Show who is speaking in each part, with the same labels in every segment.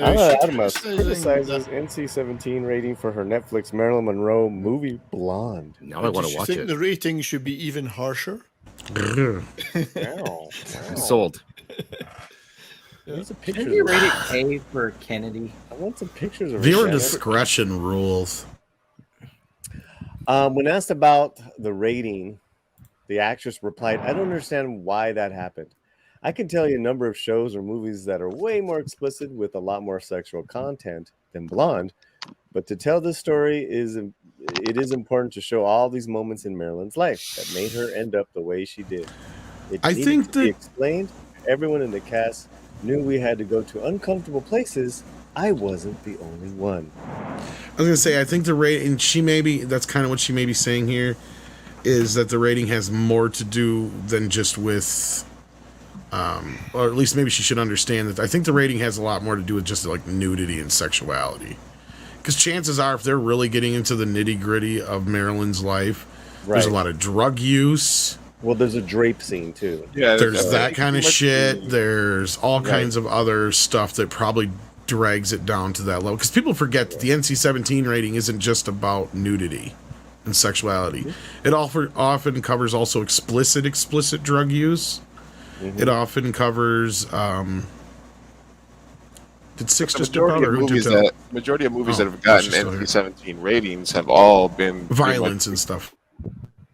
Speaker 1: No,
Speaker 2: Ana
Speaker 1: she
Speaker 2: de Armas
Speaker 1: criticizing
Speaker 2: criticizes
Speaker 1: that.
Speaker 2: NC17 rating for her Netflix Marilyn Monroe movie Blonde.
Speaker 3: Now I want
Speaker 1: Does
Speaker 3: to
Speaker 1: she
Speaker 3: watch
Speaker 1: think
Speaker 3: it.
Speaker 1: the rating should be even harsher?
Speaker 2: Wow.
Speaker 3: Sold.
Speaker 2: There's a
Speaker 4: Should
Speaker 2: picture.
Speaker 4: you rate it K for Kennedy?
Speaker 2: I want some pictures of her.
Speaker 5: Viewer
Speaker 2: Shannon.
Speaker 5: discretion rules.
Speaker 2: When asked about the rating, the actress replied, "I don't understand why that happened. I can tell you a number of shows or movies that are way more explicit with a lot more sexual content than Blonde, but to tell this story it is important to show all these moments in Marilyn's life that made her end up the way she did. It
Speaker 5: I
Speaker 2: needed
Speaker 5: think
Speaker 2: to be
Speaker 5: that-
Speaker 2: explained. Everyone in the cast knew we had to go to uncomfortable places. I wasn't the only one."
Speaker 5: I was gonna say, I think the rating, that's kind of what she may be saying here, is that the rating has more to do than just with, or at least maybe she should understand that. I think the rating has a lot more to do with just like nudity and sexuality. Because chances are, if they're really getting into the nitty gritty of Marilyn's life, there's a lot of drug use.
Speaker 2: Well, there's a drape scene too.
Speaker 6: Yeah,
Speaker 5: There's that kind of shit. There's all kinds of other stuff that probably drags it down to that level. Because people forget that the NC-17 rating isn't just about nudity and sexuality. It often covers also explicit drug use. It often covers. Did SIXi just jump out, or who jumped out?
Speaker 6: Majority of movies
Speaker 5: Oh,
Speaker 6: that have gotten
Speaker 5: she's still here.
Speaker 6: NC-17 ratings have all been
Speaker 5: Violence and stuff.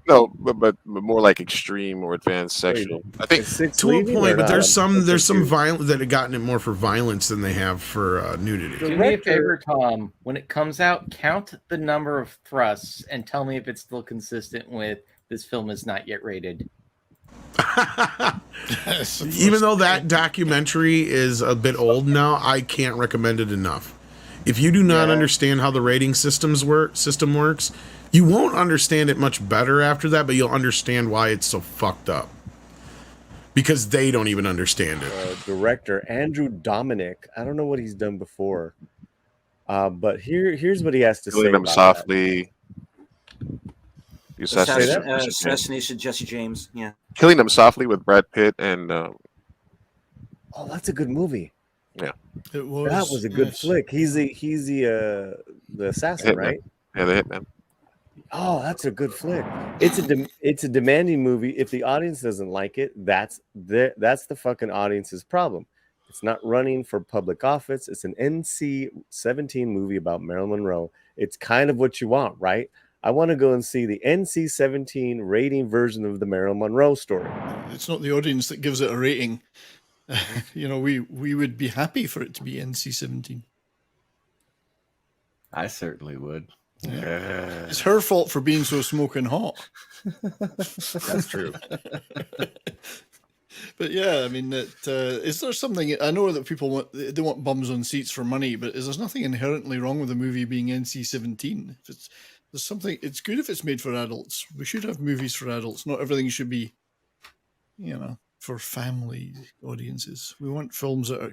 Speaker 6: No, but more like extreme or advanced sexual. I think
Speaker 5: To a point, but there's some violent that have gotten it more for violence than they have for nudity.
Speaker 4: Do me a favor, Tom. When it comes out, count the number of thrusts and tell me if it's still consistent with this film is not yet rated.
Speaker 5: Even though that documentary is a bit old now, I can't recommend it enough. If you do not understand how the rating system works, you won't understand it much better after that, but you'll understand why it's so fucked up. Because they don't even understand it.
Speaker 2: Director Andrew Dominic. I don't know what he's done before, but here's what he has to say.
Speaker 6: Killing Them Softly. The
Speaker 7: Assassination of Jesse James. Yeah.
Speaker 6: Killing Them Softly with Brad Pitt and.
Speaker 2: Oh, that's a good movie.
Speaker 6: Yeah,
Speaker 1: it was.
Speaker 2: That was a good flick. He's the assassin,
Speaker 6: Hitman.
Speaker 2: right?
Speaker 6: Yeah, the Hitman.
Speaker 2: Oh, that's a good flick. It's a demanding movie. If the audience doesn't like it, that's the fucking audience's problem. It's not running for public office. It's an NC-17 movie about Marilyn Monroe. It's kind of what you want, right? I want to go and see the NC-17 rating version of the Marilyn Monroe story.
Speaker 1: It's not the audience that gives it a rating. We would be happy for it to be NC-17.
Speaker 8: I certainly would.
Speaker 1: Yeah. It's her fault for being so smoking hot.
Speaker 8: That's true.
Speaker 1: But yeah, I mean, is there something? I know that people want bums on seats for money, but there's nothing inherently wrong with a movie being NC-17. If there's something, it's good if it's made for adults. We should have movies for adults. Not everything should be, for family audiences. We want films that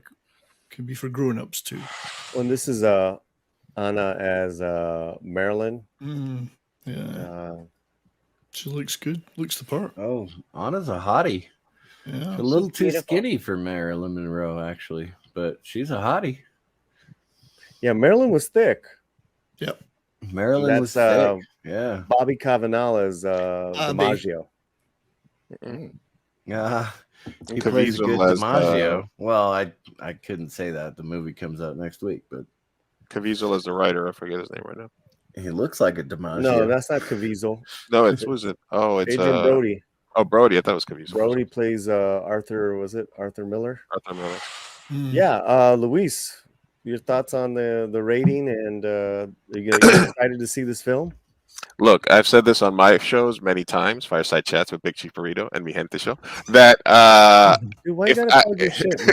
Speaker 1: can be for grown-ups too.
Speaker 2: Well, this is Anna as Marilyn.
Speaker 1: Yeah. She looks good. Looks the part.
Speaker 8: Oh, Anna's a hottie.
Speaker 1: Yeah.
Speaker 8: A little too skinny for Marilyn Monroe, actually, but she's a hottie.
Speaker 2: Yeah, Marilyn was thick.
Speaker 1: Yep.
Speaker 8: Marilyn was thick. Yeah.
Speaker 2: Bobby Cannavale as DiMaggio.
Speaker 8: Yeah. He plays a good DiMaggio. Well, I couldn't say that. The movie comes out next week, but
Speaker 6: Caviezel is the writer. I forget his name right now.
Speaker 8: He looks like a DiMaggio.
Speaker 2: No, that's not Caviezel.
Speaker 6: No, it's
Speaker 2: Adrian Brody.
Speaker 6: Oh, Brody. I thought it was Caviezel.
Speaker 2: Brody plays Arthur. Was it Arthur Miller?
Speaker 6: Arthur Miller.
Speaker 2: Yeah, Luis, your thoughts on the rating, and are you excited to see this film?
Speaker 6: Look, I've said this on my shows many times, Fireside Chats with Big Chief Burrito and Mi Gente Show, that
Speaker 2: Dude, why you gotta plug your shit, man?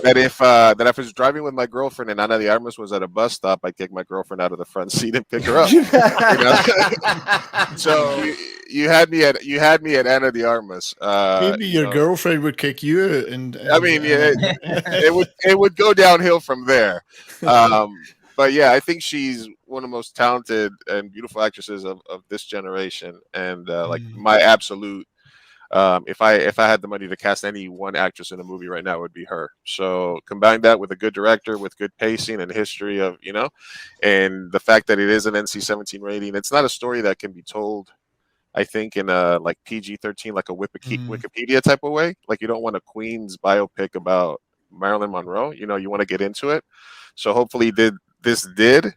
Speaker 6: that if I was driving with my girlfriend and Ana de Armas was at a bus stop, I'd kick my girlfriend out of the front seat and pick her up. So you had me at Ana de Armas.
Speaker 1: Maybe your girlfriend would kick you out, and
Speaker 6: I mean, it would go downhill from there. But yeah, I think she's one of the most talented and beautiful actresses of this generation, and like my absolute If I had the money to cast any one actress in a movie right now, it would be her. So combine that with a good director, with good pacing and history of, and the fact that it is an NC-17 rating. It's not a story that can be told, I think, in a like PG-13, like a Wikipedia type of way. Like, you don't want a Queen's biopic about Marilyn Monroe. You want to get into it. So hopefully this did.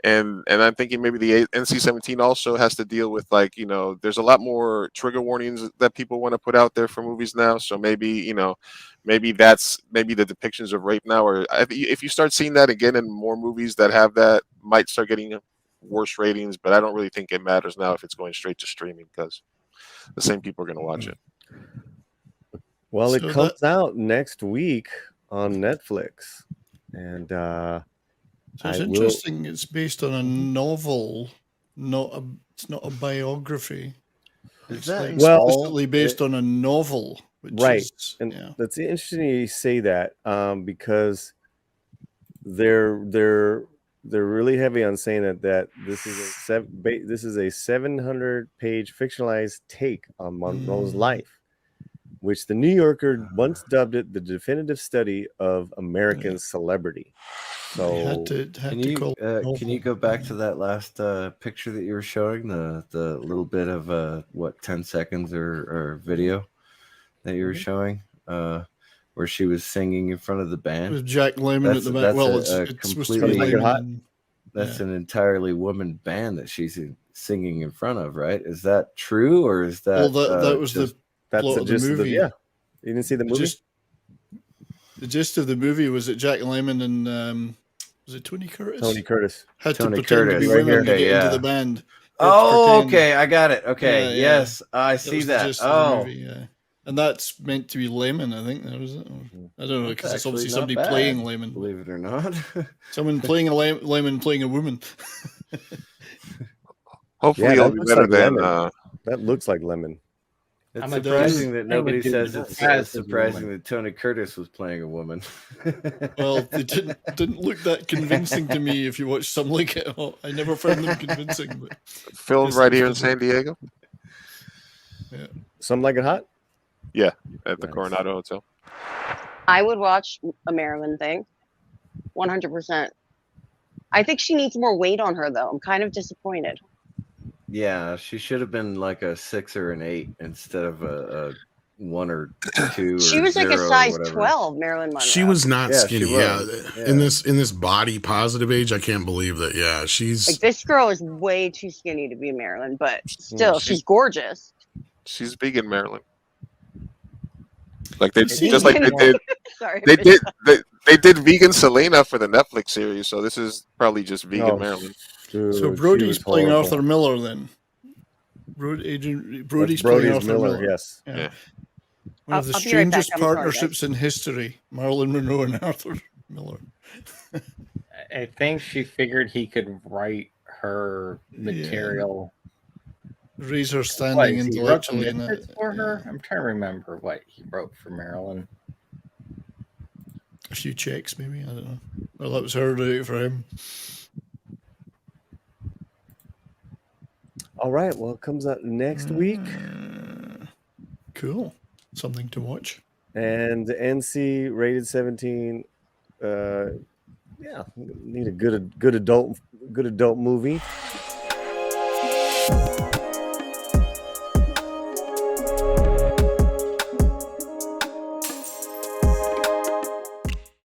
Speaker 6: And I'm thinking maybe the NC-17 also has to deal with, like, there's a lot more trigger warnings that people want to put out there for movies now. So maybe maybe the depictions of rape now, or if you start seeing that again in more movies that have that, might start getting worse ratings. But I don't really think it matters now if it's going straight to streaming, because the same people are going to watch it.
Speaker 2: Well, it comes out next week on Netflix, and
Speaker 1: so it's interesting. It's based on a novel, it's not a biography. It's explicitly based on a novel,
Speaker 2: right? That's interesting you say that, because they're really heavy on saying that this is a 700-page fictionalized take on Monroe's life, which the New Yorker once dubbed it the definitive study of American celebrity. So
Speaker 8: can you go back to that last picture that you were showing, the little bit of 10 seconds or video that you were showing, where she was singing in front of the band
Speaker 1: with Jack Lemmon at the back? Well, it's completely
Speaker 8: that's an entirely woman band that she's singing in front of, right? Is that true, or is that?
Speaker 1: Well, that was the plot of the movie.
Speaker 2: You didn't see the movie.
Speaker 1: The gist of the movie was that Jack Lemmon and was it Tony Curtis?
Speaker 2: Tony Curtis
Speaker 1: had to pretend to be women to get into the band.
Speaker 8: Oh, okay, I got it. Okay, yes, I see that.
Speaker 1: And that's meant to be Lemmon, I think. That was it. I don't know, because it's obviously somebody playing Lemmon.
Speaker 8: Believe it or not,
Speaker 1: someone playing a Lemmon playing a woman.
Speaker 6: Hopefully, it'll be better than
Speaker 2: that. Looks like Lemmon.
Speaker 8: It's surprising that nobody says it's surprising that Tony Curtis was playing a woman.
Speaker 1: Well, they didn't look that convincing to me. If you watch Some Like It Hot, I never found them convincing. But
Speaker 6: filmed right here in San Diego.
Speaker 1: Yeah,
Speaker 2: Some Like It Hot.
Speaker 6: Yeah, at the Coronado Hotel.
Speaker 3: I would watch a Marilyn thing, 100%. I think she needs more weight on her, though. I'm kind of disappointed.
Speaker 8: Yeah, she should have been like a 6 or an 8 instead of a 1 or 2.
Speaker 3: She was like a size 12, Marilyn Monroe.
Speaker 5: She was not skinny.
Speaker 8: Yeah.
Speaker 5: In this body positive age, I can't believe that. Yeah, she's
Speaker 3: like, this girl is way too skinny to be Marilyn, but still, she's gorgeous.
Speaker 6: She's vegan Marilyn. Like they just like they did. Sorry, they did vegan Selena for the Netflix series, so this is probably just vegan Marilyn.
Speaker 1: Dude, so Brody's playing Arthur Miller then. Brody's playing Arthur Miller.
Speaker 2: Yes.
Speaker 1: Yeah. One of the strangest partnerships in history: Marilyn Monroe and Arthur Miller.
Speaker 4: I think she figured he could write her material.
Speaker 1: Raise her standing intellectually in that.
Speaker 4: For her, I'm trying to remember what he wrote for Marilyn.
Speaker 1: A few checks, maybe. I don't know. Well, that was her doing it for him.
Speaker 2: All right. Well, it comes out next week.
Speaker 1: Cool. Something to watch.
Speaker 2: And NC rated 17. Need a good adult movie.